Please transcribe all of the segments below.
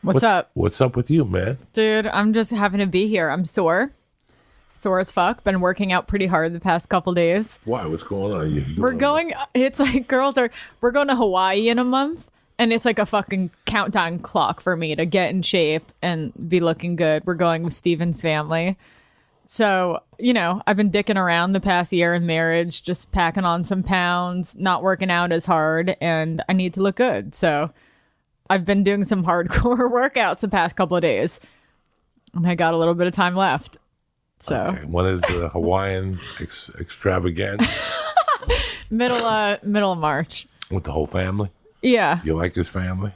What's up? What's up with you, man? Dude, I'm just happy to be here. I'm sore. Sore as fuck. Been working out pretty hard the past couple days. Why? What's going on? We're going to Hawaii in a month, and it's like a fucking countdown clock for me to get in shape and be looking good. We're going with Steven's family. So, I've been dicking around the past year in marriage, just packing on some pounds, not working out as hard, and I need to look good. So I've been doing some hardcore workouts the past couple of days, and I got a little bit of time left. So okay. When is the Hawaiian extravaganza? middle of March. With the whole family? Yeah. You like his family?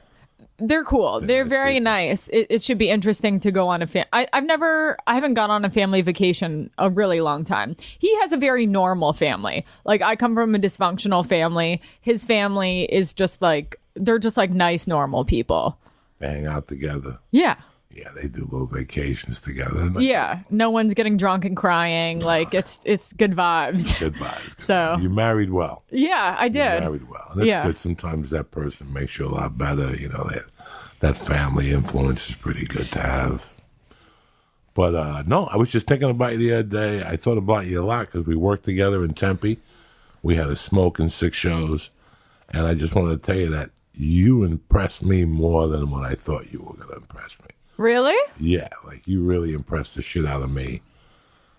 They're cool. They're nice very people. Nice. It should be interesting to go on I haven't gone on a family vacation a really long time. He has a very normal family. Like, I come from a dysfunctional family. His family is just like, they're just like nice, normal people. They hang out together. Yeah. Yeah, they do little vacations together. Yeah. No one's getting drunk and crying. Like, it's good vibes. Good vibes. Good so vibes. You married well. Yeah, I did. You married well. And that's good. Sometimes that person makes you a lot better. That family influence is pretty good to have. But no, I was just thinking about you the other day. I thought about you a lot because we worked together in Tempe. We had a smoke and 6 shows. And I just wanted to tell you that you impressed me more than what I thought you were going to impress me. Really? Yeah, like you really impressed the shit out of me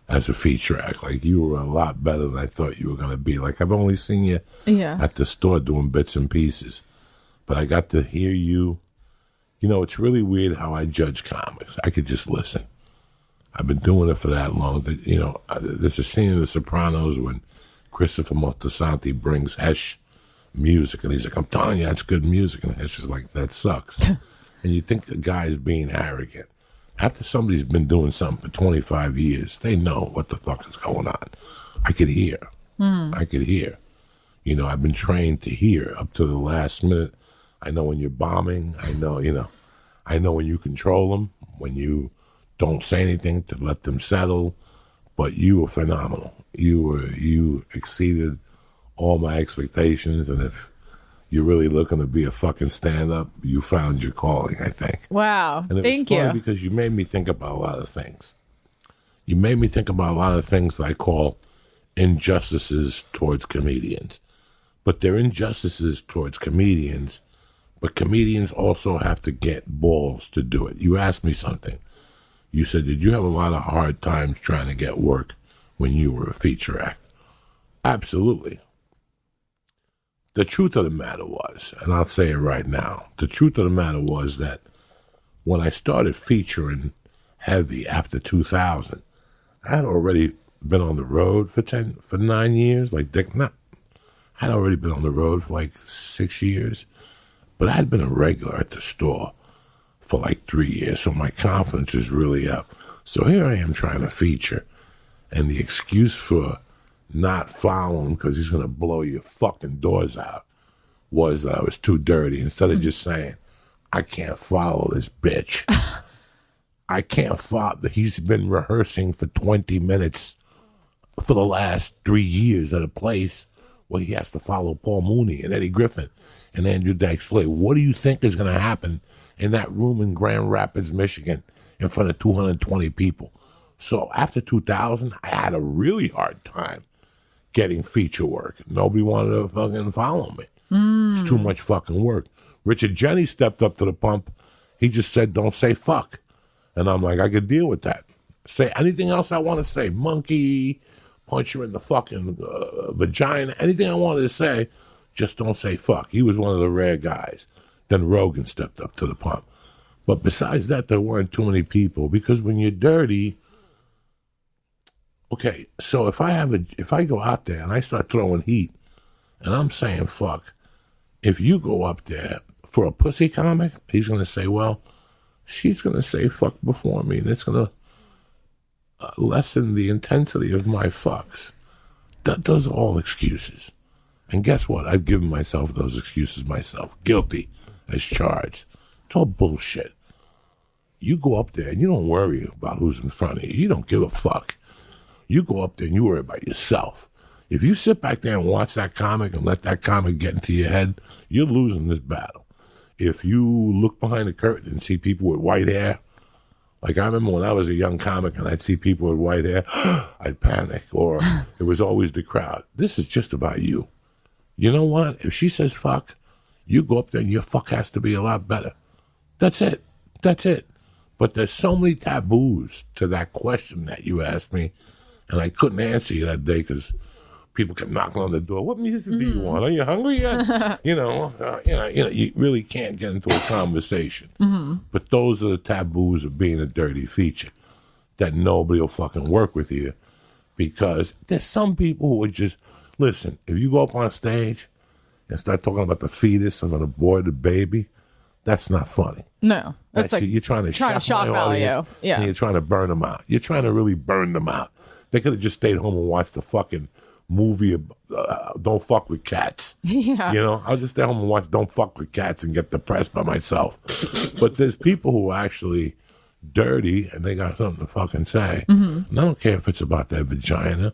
as a feature act. Like you were a lot better than I thought you were going to be. Like I've only seen you at the store doing bits and pieces, but I got to hear you. It's really weird how I judge comics. I could just listen. I've been doing it for that long. There's a scene in The Sopranos when Christopher Moltisanti brings Hesh music, and he's like, "I'm telling you, that's good music," and Hesh is like, "That sucks." And you think the guy's being arrogant. After somebody's been doing something for 25 years, they know what the fuck is going on. I could hear. I could hear. I've been trained to hear up to the last minute. I know when you're bombing. I know when you control them, when you don't say anything to let them settle. But you were phenomenal. You exceeded all my expectations, and if you're really looking to be a fucking stand-up, you found your calling, I think. Wow. And Thank you. Because you made me think about a lot of things. You made me think about a lot of things that I call injustices towards comedians. But they're injustices towards comedians, but comedians also have to get balls to do it. You asked me something. You said, did you have a lot of hard times trying to get work when you were a feature act? Absolutely. The truth of the matter was, and I'll say it right now, the truth of the matter was that when I started featuring heavy after 2000, I had already been on the road for 9 years. I had already been on the road for like 6 years, but I had been a regular at the store for like 3 years, so my confidence is really up. So here I am trying to feature, and the excuse for not following because he's going to blow your fucking doors out was that I was too dirty. Instead of just saying, I can't follow this bitch. I can't follow. He's been rehearsing for 20 minutes for the last 3 years at a place where he has to follow Paul Mooney and Eddie Griffin and Andrew Dice Clay. What do you think is going to happen in that room in Grand Rapids, Michigan, in front of 220 people? So after 2000, I had a really hard time getting feature work. Nobody wanted to fucking follow me. It's too much fucking work. Richard Jennings stepped up to the pump. He just said, don't say fuck. And I'm like, I could deal with that. Say anything else I want to say. Monkey, punch you in the fucking vagina. Anything I wanted to say, just don't say fuck. He was one of the rare guys. Then Rogan stepped up to the pump. But besides that, there weren't too many people because when you're dirty, okay, so if I go out there and I start throwing heat and I'm saying fuck, if you go up there for a pussy comic, he's going to say, well, she's going to say fuck before me, and it's going to lessen the intensity of my fucks. Those are all excuses. And guess what? I've given myself those excuses myself. Guilty as charged. It's all bullshit. You go up there and you don't worry about who's in front of you. You don't give a fuck. You go up there and you worry about yourself. If you sit back there and watch that comic and let that comic get into your head, you're losing this battle. if you look behind the curtain and see people with white hair, like I remember when I was a young comic and I'd see people with white hair, I'd panic, or it was always the crowd. This is just about you. You know what? If she says fuck, you go up there and your fuck has to be a lot better. That's it. That's it. But there's so many taboos to that question that you asked me, and I couldn't answer you that day because people kept knocking on the door. What music do you want? Are you hungry yet? You really can't get into a conversation. But those are the taboos of being a dirty feature, that nobody will fucking work with you, because there's some people who would just, listen, if you go up on stage and start talking about the fetus and the boy, the baby, that's not funny. No, that's like you're trying to shock value. Audience, Yeah, and you're trying to burn them out. You're trying to really burn them out. They could have just stayed home and watched the fucking movie Don't Fuck with Cats. Yeah. You know, I'll just stay home and watch Don't Fuck with Cats and get depressed by myself. But there's people who are actually dirty and they got something to fucking say. And I don't care if it's about their vagina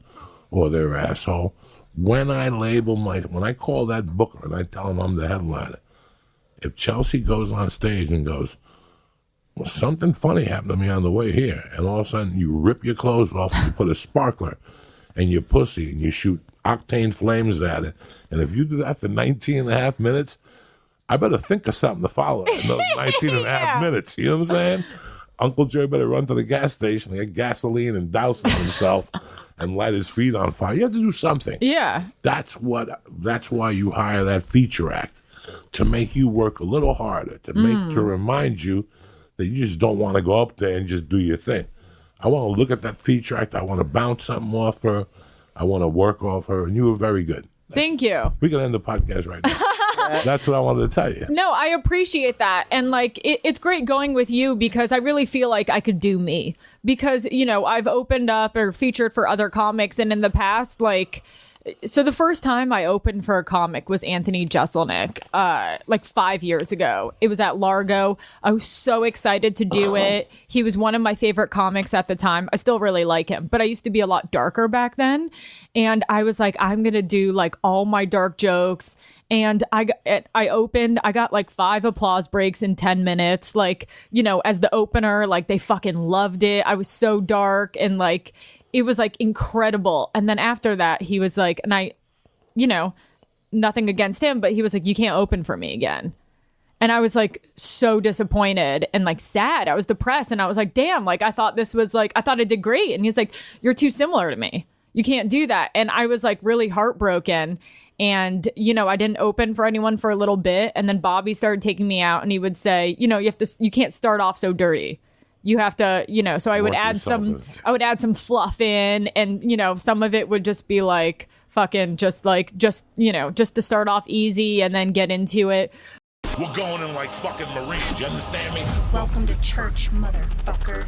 or their asshole. When I call that booker and I tell him I'm the headliner, if Chelsea goes on stage and goes, well, something funny happened to me on the way here, and all of a sudden you rip your clothes off and you put a sparkler in your pussy and you shoot octane flames at it, and if you do that for 19 and a half minutes, I better think of something to follow in those 19 and a half minutes. You know what I'm saying? Uncle Joe better run to the gas station and get gasoline and douse it on himself and light his feet on fire. You have to do something. Yeah. That's why you hire that feature act, to make you work a little harder, to remind you that you just don't want to go up there and just do your thing. I want to look at that feature act. I want to bounce something off her. I want to work off her. And you were very good. Thank you. We can end the podcast right now. That's what I wanted to tell you. No, I appreciate that. And like, it's great going with you because I really feel like I could do me. Because, you know, I've opened up or featured for other comics. And in the past, like, so the first time I opened for a comic was Anthony Jeselnik, like 5 years ago. It was at Largo. I was so excited to do it. He was one of my favorite comics at the time. I still really like him, but I used to be a lot darker back then. And I was like, I'm going to do like all my dark jokes. And I opened, I got like 5 applause breaks in 10 minutes. Like, you know, as the opener, like they fucking loved it. I was so dark and like, it was like incredible. And then after that, he was like, and I, you know, nothing against him, but he was like, you can't open for me again. And I was like so disappointed and like sad. I was depressed and I was like, damn, like I thought this was like, I thought I did great. And he's like, you're too similar to me. You can't do that. And I was like really heartbroken. And, you know, I didn't open for anyone for a little bit. And then Bobby started taking me out and he would say, you know, you can't start off so dirty. You have to, you know, so I would add some fluff in, and, you know, some of it would just be like fucking just, you know, just to start off easy and then get into it. We're going in like fucking Marines. You understand me? Welcome to church, motherfucker.